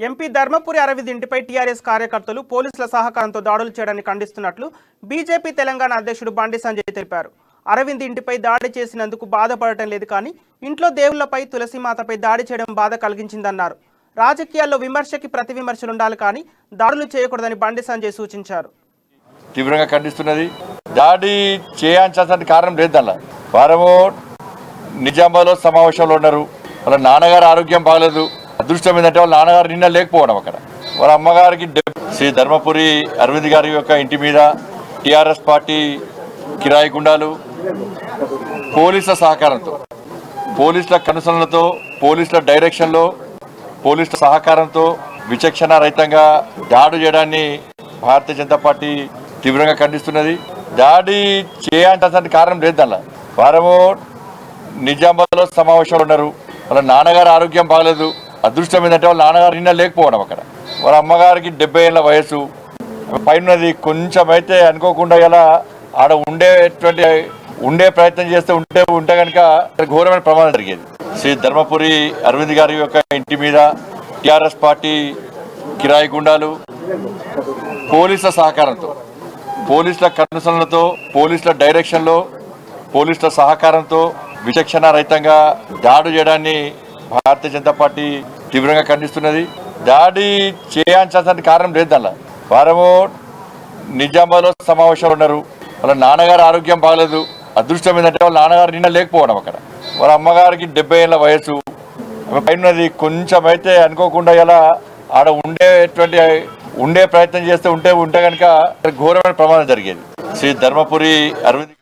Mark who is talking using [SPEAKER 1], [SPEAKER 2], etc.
[SPEAKER 1] MP Dharmapuri Arvind ఇంటిపై TRS కార్యకర్తలు పోలీసుల సహకారంతో దాడులు చేయడాన్ని ఖండిస్తున్నట్లు బీజేపీ తెలంగాణ అధ్యక్షుడు బండి సంజయ్ తెలిపారు. అరవింద్ ఇంటిపై దాడి చేసినందుకు బాధపడటం లేదు, కానీ ఇంట్లో దేవుళ్లపై తులసిమాతపై దాడి చేయడం బాధ కలిగించిందన్నారు. రాజకీయాల్లో విమర్శకి ప్రతి విమర్శలు ఉండాలి, కానీ దాడులు చేయకూడదని బండి సంజయ్ సూచించారు.
[SPEAKER 2] తీవ్రంగా ఖండిస్తున్నది. దాడి చేయాల్సిన కారణం లేదు. దానిలో వారము నిజామాబాద్లో సమావేశంలో ఉన్నారు. వాళ్ళ నాన్నగారు ఆరోగ్యం బాగలేదు. అదృష్టం ఏంటంటే వాళ్ళ నాన్నగారు నిన్న లేకపోవడం. అక్కడ వాళ్ళ అమ్మగారికి శ్రీ ధర్మపురి అరవింద్ గారి యొక్క ఇంటి మీద టీఆర్ఎస్ పార్టీ కిరాయి గుండాలు పోలీసుల సహకారంతో, పోలీసుల కనుసరణలతో, పోలీసుల డైరెక్షన్లో, పోలీసుల సహకారంతో విచక్షణ రహితంగా దాడి చేయడాన్ని భారతీయ జనతా పార్టీ తీవ్రంగా ఖండిస్తున్నది. దాడి చేయాల్సిన కారణం లేదు. దానిలో వారము నిజామాబాద్లో సమావేశంలో ఉన్నారు. వాళ్ళ నాన్నగారు ఆరోగ్యం బాగలేదు. అదృష్టం ఏంటంటే వాళ్ళ నాన్నగారు నిన్న లేకపోవడం. అక్కడ వాళ్ళ అమ్మగారికి 70 ఏళ్ళ వయసు పైనది. కొంచెం అయితే అనుకోకుండా ఇలా ఆడ ఉండే ప్రయత్నం చేస్తే ఉంటే కనుక ఘోరమైన ప్రమాదం జరిగేది. శ్రీ ధర్మపురి అరవింద్ గారి యొక్క ఇంటి మీద టీఆర్ఎస్ పార్టీ కిరాయి గుండాలు పోలీసుల సహకారంతో, పోలీసుల కనుసరణలతో, పోలీసుల డైరెక్షన్లో, పోలీసుల సహకారంతో విచక్షణ రహితంగా దాడి చేయడాన్ని భారతీయ జనతా పార్టీ తీవ్రంగా ఖండిస్తున్నది. దాడి చేయాల్సిన కారణం లేదు. దానిలో వారము నిజామాబాద్లో సమావేశంలో ఉన్నారు. వాళ్ళ నాన్నగారు ఆరోగ్యం బాగలేదు. అదృష్టం ఏంటంటే వాళ్ళ నాన్నగారు నిన్న లేకపోవడం. అక్కడ వాళ్ళ అమ్మగారికి 70 ఏళ్ళ వయసు పైనది. కొంచెం అయితే అనుకోకుండా ఇలా ఆడ ఉండే ప్రయత్నం చేస్తే ఉంటే కనుక ఘోరమైన ప్రమాదం జరిగేది. శ్రీ ధర్మపురి అరవింద్